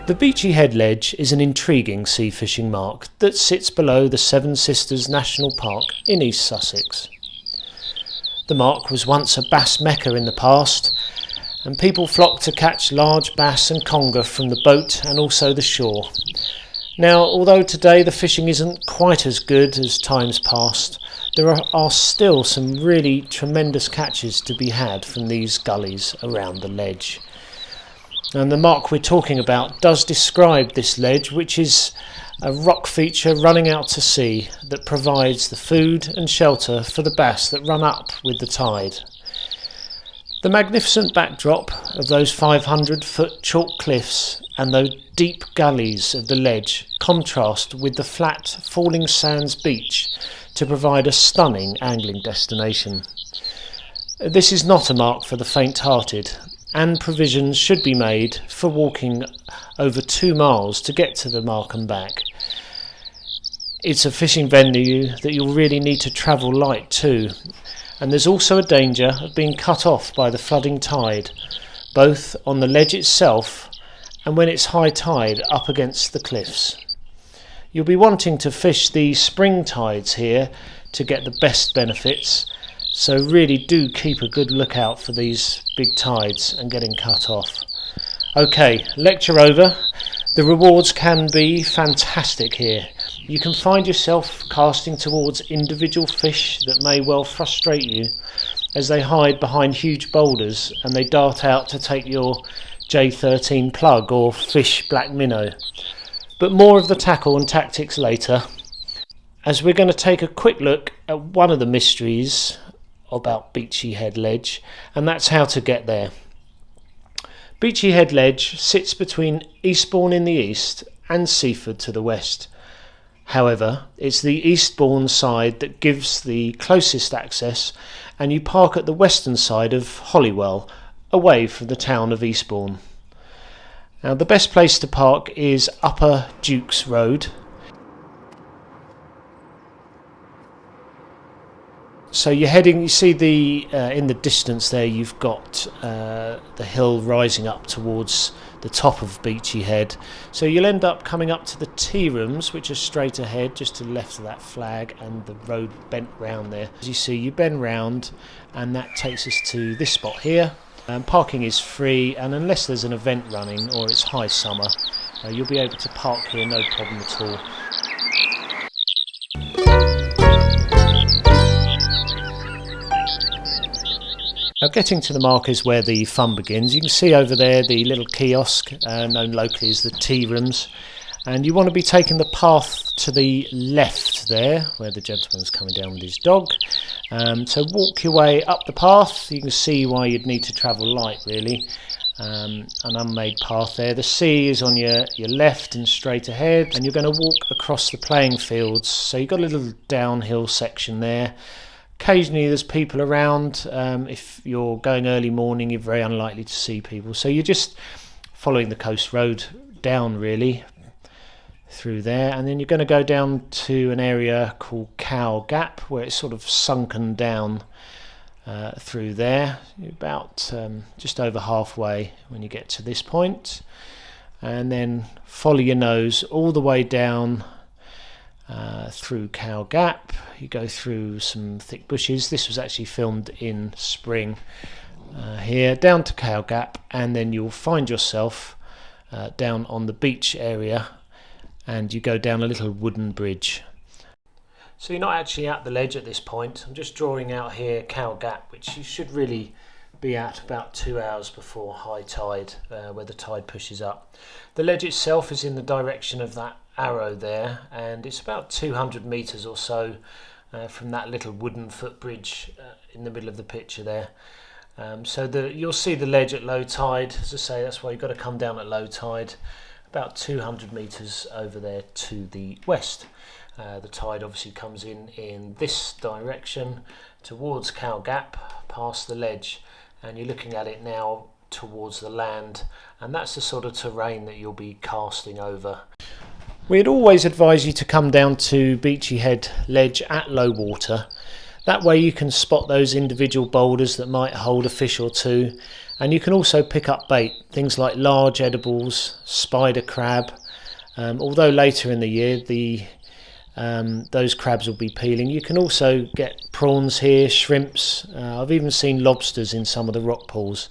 The Beachy Head ledge is an intriguing sea fishing mark that sits below the Seven Sisters National Park in East Sussex. The mark was once a bass mecca in the past, and people flocked to catch large bass and conger from the boat and also the shore. Now, although today the fishing isn't quite as good as times past, there are still some really tremendous catches to be had from these gullies around the ledge. And the mark we're talking about does describe this ledge, which is a rock feature running out to sea that provides the food and shelter for the bass that run up with the tide. The magnificent backdrop of those 500-foot chalk cliffs and those deep gullies of the ledge contrast with the flat falling sands beach to provide a stunning angling destination. This is not a mark for the faint-hearted, and provisions should be made for walking over 2 miles to get to the mark and back. It's a fishing venue that you'll really need to travel light too, and there's also a danger of being cut off by the flooding tide, both on the ledge itself and when it's high tide up against the cliffs. You'll be wanting to fish the spring tides here to get the best benefits, so really do keep a good lookout for these big tides and getting cut off. Okay, lecture over. The rewards can be fantastic here. You can find yourself casting towards individual fish that may well frustrate you as they hide behind huge boulders and they dart out to take your J13 plug or fish black minnow. But more of the tackle and tactics later, as we're going to take a quick look at one of the mysteries about Beachy Head Ledge, and that's how to get there. Beachy Head Ledge sits between Eastbourne in the east and Seaford to the west. However, it's the Eastbourne side that gives the closest access, and you park at the western side of Holywell, away from the town of Eastbourne. Now, the best place to park is Upper Dukes Road. So you're heading, you see the in the distance there you've got the hill rising up towards the top of Beachy Head. So you'll end up coming up to the tea rooms, which are straight ahead just to the left of that flag, and the road bent round there. As you see, you bend round and that takes us to this spot here. Parking is free, and unless there's an event running or it's high summer, you'll be able to park here no problem at all. Now, getting to the mark is where the fun begins. You can see over there the little kiosk, known locally as the tea rooms, and you want to be taking the path to the left there, where the gentleman's coming down with his dog. So walk your way up the path. You can see why you'd need to travel light, really. An unmade path there. The sea is on your left and straight ahead, and you're going to walk across the playing fields. So you've got a little downhill section there. Occasionally there's people around. If you're going early morning, you're very unlikely to see people. So you're just following the coast road down, really, through there. And then you're going to go down to an area called Cow Gap, where it's sort of sunken down through there. You're about just over halfway when you get to this point. And then follow your nose all the way down through Cow Gap. You go through some thick bushes. This was actually filmed in spring here, down to Cow Gap, and then you'll find yourself down on the beach area, and you go down a little wooden bridge. So you're not actually at the ledge at this point. I'm just drawing out here Cow Gap, which you should really be at about 2 hours before high tide, where the tide pushes up. The ledge itself is in the direction of that arrow there, and it's about 200 metres or so from that little wooden footbridge in the middle of the picture there. So you'll see the ledge at low tide. As I say, that's why you've got to come down at low tide, about 200 metres over there to the west. The tide obviously comes in this direction towards Cow Gap, past the ledge, and you're looking at it now towards the land, and that's the sort of terrain that you'll be casting over. We'd always advise you to come down to Beachy Head Ledge at low water. That way you can spot those individual boulders that might hold a fish or two, and you can also pick up bait, things like large edibles, spider crab. Although later in the year those crabs will be peeling. You can also get prawns here, shrimps. I've even seen lobsters in some of the rock pools.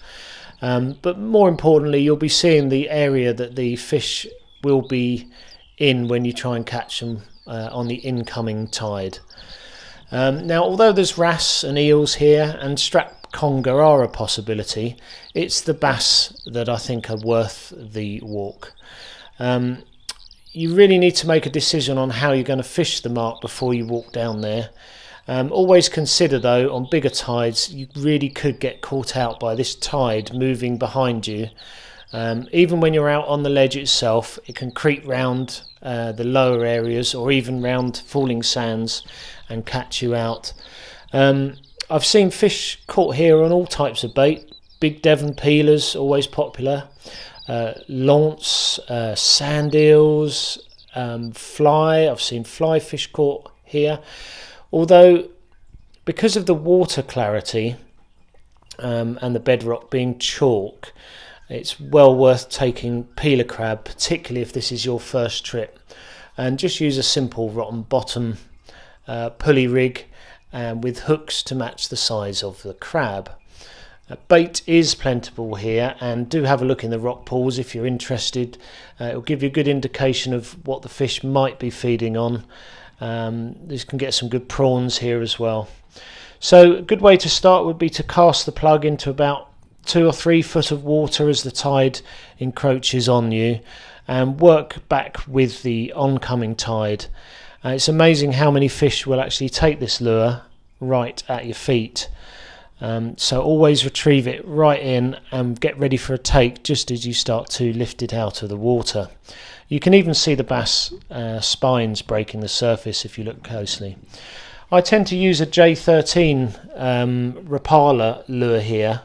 But more importantly, you'll be seeing the area that the fish will be in when you try and catch them on the incoming tide. Now, although there's wrasse and eels here and strap conger are a possibility, it's the bass that I think are worth the walk. You really need to make a decision on how you're going to fish the mark before you walk down there. Always consider though, on bigger tides you really could get caught out by this tide moving behind you. Even when you're out on the ledge itself, it can creep round the lower areas or even round falling sands and catch you out. I've seen fish caught here on all types of bait. Big Devon peelers, always popular. Launce, sand eels, fly. I've seen fly fish caught here. Although, because of the water clarity and the bedrock being chalk, it's well worth taking peeler crab, particularly if this is your first trip. And just use a simple rotten bottom pulley rig with hooks to match the size of the crab. Bait is plentiful here, and do have a look in the rock pools if you're interested. It'll give you a good indication of what the fish might be feeding on. You can get some good prawns here as well. So a good way to start would be to cast the plug into about 2 or 3 foot of water as the tide encroaches on you, and work back with the oncoming tide. It's amazing how many fish will actually take this lure right at your feet. So always retrieve it right in and get ready for a take just as you start to lift it out of the water. You can even see the bass spines breaking the surface if you look closely. I tend to use a J13 Rapala lure here.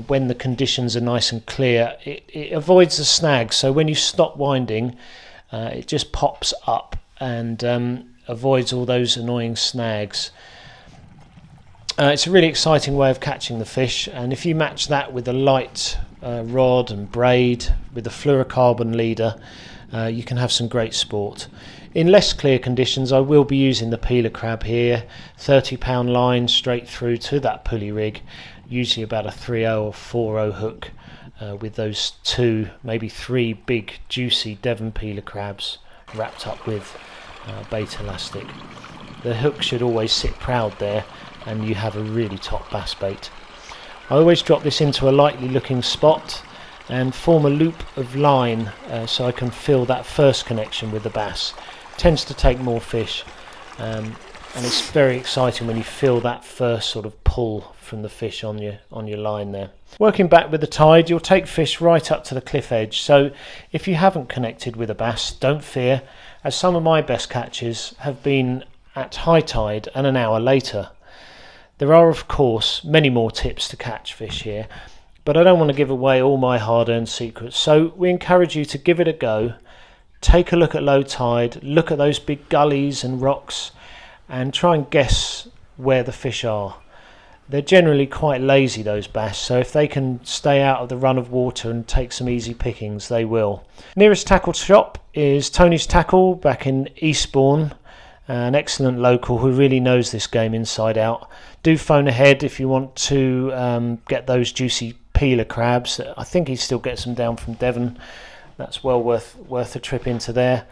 When the conditions are nice and clear, it avoids the snag, so when you stop winding it just pops up and avoids all those annoying snags. It's a really exciting way of catching the fish, and if you match that with a light rod and braid with a fluorocarbon leader, you can have some great sport. In less clear conditions I will be using the peeler crab here, 30-pound line straight through to that pulley rig, usually about a 3/0 or 4/0 hook with those 2, maybe 3 big juicy Devon peeler crabs wrapped up with bait elastic. The hook should always sit proud there, and you have a really top bass bait. I always drop this into a likely looking spot and form a loop of line so I can feel that first connection with the bass. Tends to take more fish, and it's very exciting when you feel that first sort of pull from the fish on your line there. Working back with the tide, you'll take fish right up to the cliff edge, so if you haven't connected with a bass, don't fear, as some of my best catches have been at high tide and an hour later. There are of course many more tips to catch fish here, but I don't want to give away all my hard-earned secrets, so we encourage you to give it a go. Take a look at low tide, look at those big gullies and rocks, and try and guess where the fish are. They're generally quite lazy, those bass, so if they can stay out of the run of water and take some easy pickings, they will. Nearest tackle shop is Tony's Tackle back in Eastbourne, an excellent local who really knows this game inside out. Do phone ahead if you want to get those juicy peeler crabs. I think he still gets them down from Devon. That's well worth a trip into there.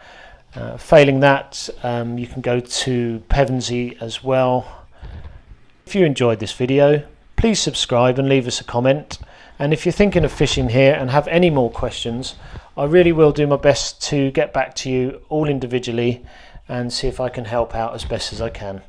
Failing that, you can go to Pevensey as well. If you enjoyed this video, please subscribe and leave us a comment. And if you're thinking of fishing here and have any more questions, I really will do my best to get back to you all individually and see if I can help out as best as I can.